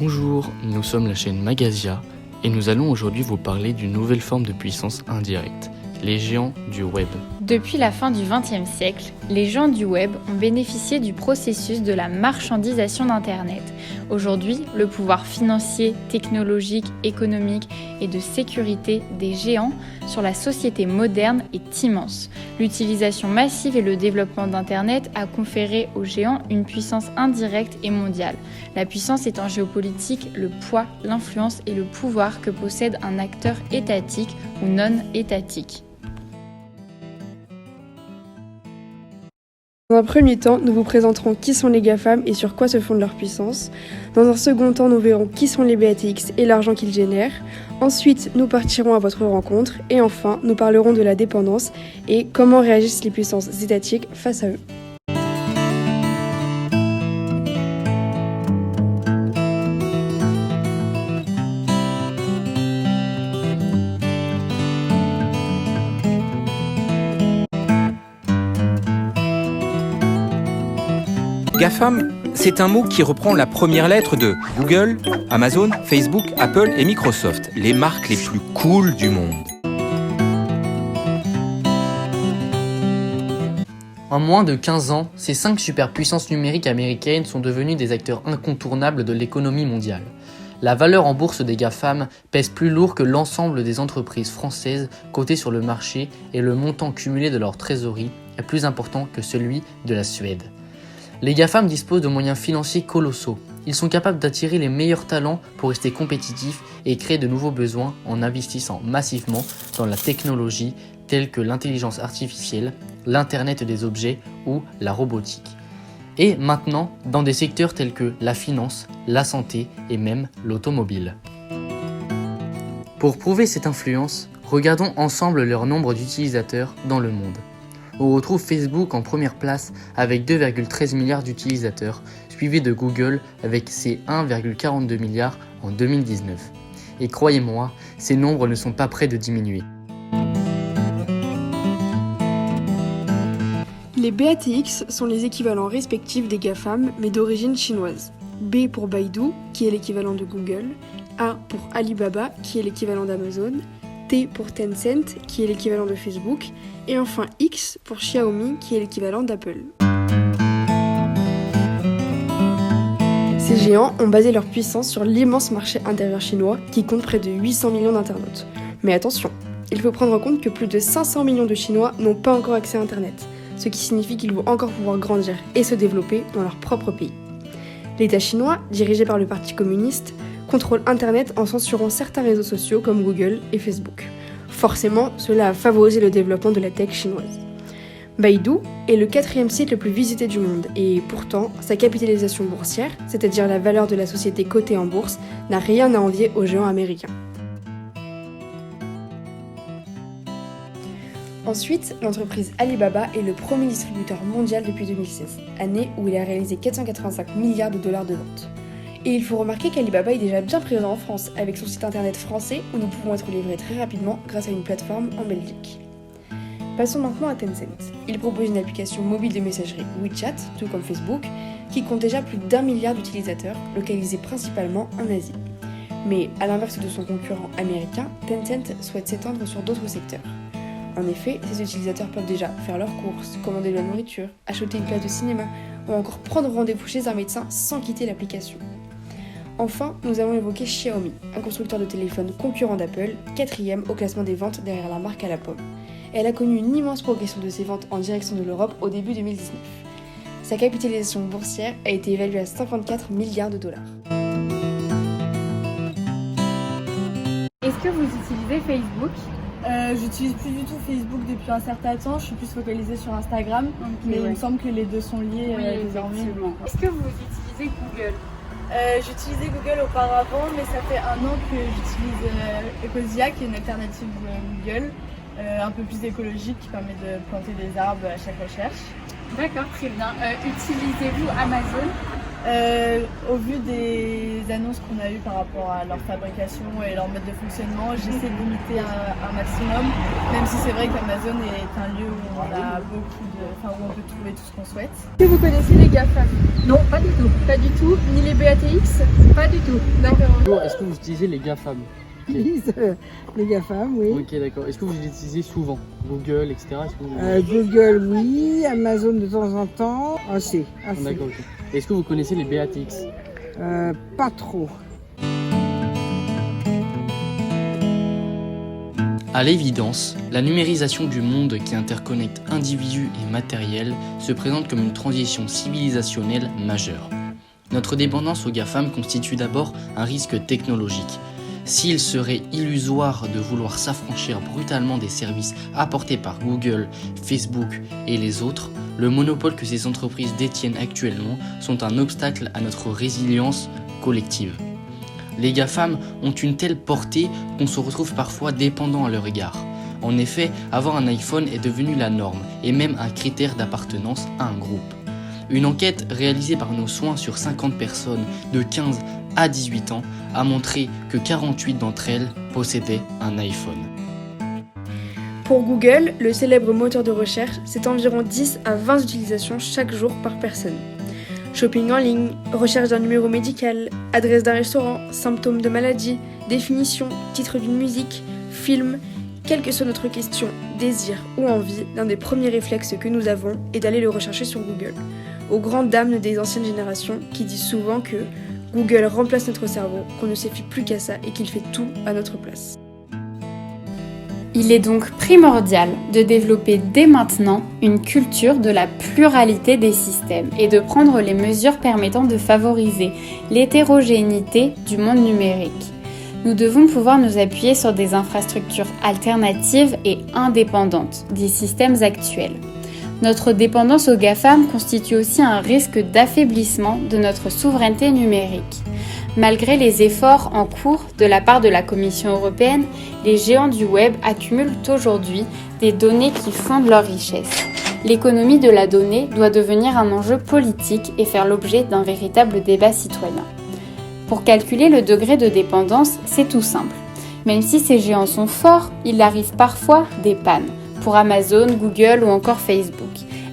Bonjour, nous sommes la chaîne Magazia et nous allons aujourd'hui vous parler d'une nouvelle forme de puissance indirecte, les géants du web. Depuis la fin du XXe siècle, les géants du web ont bénéficié du processus de la marchandisation d'Internet. Aujourd'hui, le pouvoir financier, technologique, économique et de sécurité des géants sur la société moderne est immense. L'utilisation massive et le développement d'Internet a conféré aux géants une puissance indirecte et mondiale. La puissance est en géopolitique le poids, l'influence et le pouvoir que possède un acteur étatique ou non étatique. Dans un premier temps, nous vous présenterons qui sont les GAFAM et sur quoi se fonde leur puissance. Dans un second temps, nous verrons qui sont les BATX et l'argent qu'ils génèrent. Ensuite, nous partirons à votre rencontre. Et enfin, nous parlerons de la dépendance et comment réagissent les puissances étatiques face à eux. GAFAM, c'est un mot qui reprend la première lettre de Google, Amazon, Facebook, Apple et Microsoft, les marques les plus cool du monde. En moins de 15 ans, ces 5 superpuissances numériques américaines sont devenues des acteurs incontournables de l'économie mondiale. La valeur en bourse des GAFAM pèse plus lourd que l'ensemble des entreprises françaises cotées sur le marché et le montant cumulé de leur trésorerie est plus important que celui de la Suède. Les GAFAM disposent de moyens financiers colossaux. Ils sont capables d'attirer les meilleurs talents pour rester compétitifs et créer de nouveaux besoins en investissant massivement dans la technologie telle que l'intelligence artificielle, l'Internet des objets ou la robotique. Et maintenant, dans des secteurs tels que la finance, la santé et même l'automobile. Pour prouver cette influence, regardons ensemble leur nombre d'utilisateurs dans le monde. On retrouve Facebook en première place avec 2,13 milliards d'utilisateurs, suivi de Google avec ses 1,42 milliards en 2019. Et croyez-moi, ces nombres ne sont pas près de diminuer. Les BATX sont les équivalents respectifs des GAFAM, mais d'origine chinoise. B pour Baidu, qui est l'équivalent de Google, A pour Alibaba, qui est l'équivalent d'Amazon, T pour Tencent, qui est l'équivalent de Facebook, et enfin X pour Xiaomi, qui est l'équivalent d'Apple. Ces géants ont basé leur puissance sur l'immense marché intérieur chinois, qui compte près de 800 millions d'internautes. Mais attention, il faut prendre en compte que plus de 500 millions de Chinois n'ont pas encore accès à Internet, ce qui signifie qu'ils vont encore pouvoir grandir et se développer dans leur propre pays. L'État chinois, dirigé par le Parti communiste, contrôle Internet en censurant certains réseaux sociaux comme Google et Facebook. Forcément, cela a favorisé le développement de la tech chinoise. Baidu est le 4e site le plus visité du monde et pourtant, sa capitalisation boursière, c'est-à-dire la valeur de la société cotée en bourse, n'a rien à envier aux géants américains. Ensuite, l'entreprise Alibaba est le premier distributeur mondial depuis 2016, année où il a réalisé 485 milliards de dollars de ventes. Et il faut remarquer qu'Alibaba est déjà bien présent en France, avec son site internet français où nous pouvons être livrés très rapidement grâce à une plateforme en Belgique. Passons maintenant à Tencent. Il propose une application mobile de messagerie WeChat, tout comme Facebook, qui compte déjà plus d'1 milliard d'utilisateurs, localisés principalement en Asie. Mais à l'inverse de son concurrent américain, Tencent souhaite s'étendre sur d'autres secteurs. En effet, ses utilisateurs peuvent déjà faire leurs courses, commander de la nourriture, acheter une place de cinéma ou encore prendre rendez-vous chez un médecin sans quitter l'application. Enfin, nous avons évoqué Xiaomi, un constructeur de téléphones concurrent d'Apple, 4e au classement des ventes derrière la marque à la pomme. Elle a connu une immense progression de ses ventes en direction de l'Europe au début 2019. Sa capitalisation boursière a été évaluée à 54 milliards de dollars. Est-ce que vous utilisez Facebook ? J'utilise plus du tout Facebook depuis un certain temps, je suis plus focalisée sur Instagram, mais il me semble que les deux sont liés désormais. Est-ce que vous utilisez Google ? J'utilisais Google auparavant, mais ça fait 1 an que j'utilise Ecosia, qui est une alternative Google, un peu plus écologique, qui permet de planter des arbres à chaque recherche. D'accord, très bien. Utilisez-vous Amazon ? Au vu des annonces qu'on a eues par rapport à leur fabrication et leur mode de fonctionnement, j'essaie de limiter un maximum, même si c'est vrai qu'Amazon est un lieu où on a où on peut trouver tout ce qu'on souhaite. Est-ce que vous connaissez les GAFAM? Non, pas du tout. Pas du tout. Ni les BATX? Pas du tout. D'accord. Est-ce que vous utilisez les GAFAM? Les GAFAM, oui. Ok, d'accord. Est-ce que vous les utilisez souvent? Google, etc. Google, oui. Amazon de temps en temps. Assez. D'accord, ok. Est-ce que vous connaissez les BATX? Pas trop. À l'évidence, la numérisation du monde qui interconnecte individus et matériel se présente comme une transition civilisationnelle majeure. Notre dépendance aux GAFAM constitue d'abord un risque technologique. S'il serait illusoire de vouloir s'affranchir brutalement des services apportés par Google, Facebook et les autres, le monopole que ces entreprises détiennent actuellement sont un obstacle à notre résilience collective. Les GAFAM ont une telle portée qu'on se retrouve parfois dépendant à leur égard. En effet, avoir un iPhone est devenu la norme et même un critère d'appartenance à un groupe. Une enquête réalisée par Nos Soins sur 50 personnes de 15 à 18 ans a montré que 48 d'entre elles possédaient un iPhone. Pour Google, le célèbre moteur de recherche, c'est environ 10 à 20 utilisations chaque jour par personne. Shopping en ligne, recherche d'un numéro médical, adresse d'un restaurant, symptômes de maladie, définition, titre d'une musique, film, quelle que soit notre question, désir ou envie, l'un des premiers réflexes que nous avons est d'aller le rechercher sur Google. Aux grandes dames des anciennes générations qui disent souvent que Google remplace notre cerveau, qu'on ne se fie plus qu'à ça et qu'il fait tout à notre place. Il est donc primordial de développer dès maintenant une culture de la pluralité des systèmes et de prendre les mesures permettant de favoriser l'hétérogénéité du monde numérique. Nous devons pouvoir nous appuyer sur des infrastructures alternatives et indépendantes des systèmes actuels. Notre dépendance aux GAFAM constitue aussi un risque d'affaiblissement de notre souveraineté numérique. Malgré les efforts en cours de la part de la Commission européenne, les géants du web accumulent aujourd'hui des données qui fondent leur richesse. L'économie de la donnée doit devenir un enjeu politique et faire l'objet d'un véritable débat citoyen. Pour calculer le degré de dépendance, c'est tout simple. Même si ces géants sont forts, il arrive parfois des pannes. Pour Amazon, Google ou encore Facebook.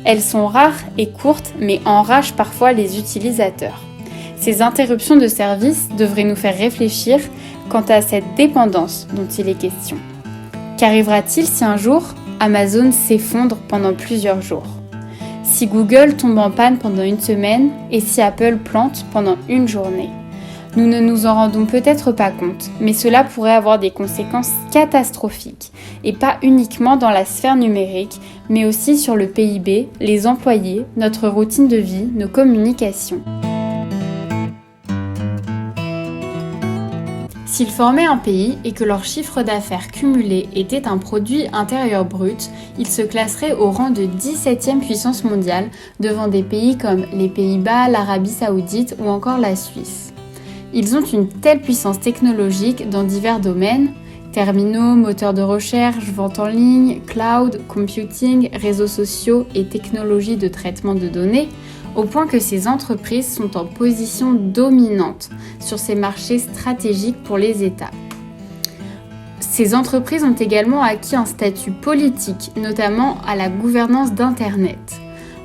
Elles sont rares et courtes, mais enragent parfois les utilisateurs. Ces interruptions de service devraient nous faire réfléchir quant à cette dépendance dont il est question. Qu'arrivera-t-il si un jour, Amazon s'effondre pendant plusieurs jours? Si Google tombe en panne pendant une semaine et si Apple plante pendant une journée? Nous ne nous en rendons peut-être pas compte, mais cela pourrait avoir des conséquences catastrophiques, et pas uniquement dans la sphère numérique, mais aussi sur le PIB, les employés, notre routine de vie, nos communications. S'ils formaient un pays et que leur chiffre d'affaires cumulé était un produit intérieur brut, ils se classeraient au rang de 17e puissance mondiale devant des pays comme les Pays-Bas, l'Arabie Saoudite ou encore la Suisse. Ils ont une telle puissance technologique dans divers domaines, terminaux, moteurs de recherche, vente en ligne, cloud, computing, réseaux sociaux et technologies de traitement de données, au point que ces entreprises sont en position dominante sur ces marchés stratégiques pour les États. Ces entreprises ont également acquis un statut politique, notamment à la gouvernance d'Internet.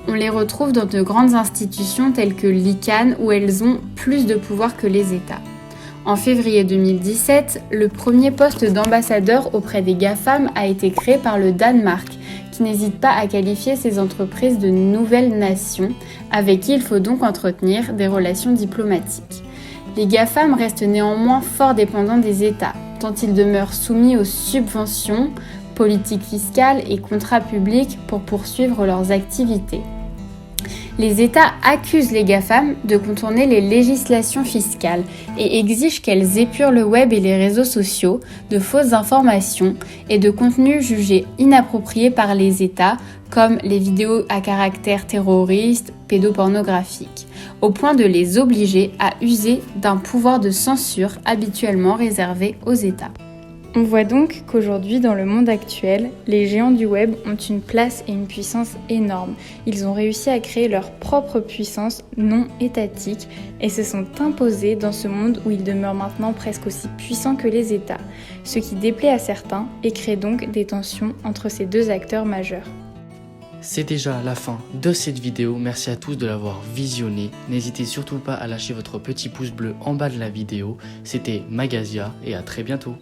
On les retrouve dans de grandes institutions telles que l'ICANN où elles ont plus de pouvoir que les États. En février 2017, le premier poste d'ambassadeur auprès des GAFAM a été créé par le Danemark, qui n'hésite pas à qualifier ces entreprises de nouvelles nations, avec qui il faut donc entretenir des relations diplomatiques. Les GAFAM restent néanmoins fort dépendants des États, tant ils demeurent soumis aux subventions, politiques fiscales et contrats publics pour poursuivre leurs activités. Les États accusent les GAFAM de contourner les législations fiscales et exigent qu'elles épurent le web et les réseaux sociaux de fausses informations et de contenus jugés inappropriés par les États, comme les vidéos à caractère terroriste, pédopornographique, au point de les obliger à user d'un pouvoir de censure habituellement réservé aux États. On voit donc qu'aujourd'hui, dans le monde actuel, les géants du web ont une place et une puissance énormes. Ils ont réussi à créer leur propre puissance non étatique et se sont imposés dans ce monde où ils demeurent maintenant presque aussi puissants que les États, ce qui déplaît à certains et crée donc des tensions entre ces deux acteurs majeurs. C'est déjà la fin de cette vidéo, merci à tous de l'avoir visionnée. N'hésitez surtout pas à lâcher votre petit pouce bleu en bas de la vidéo. C'était Magazia et à très bientôt.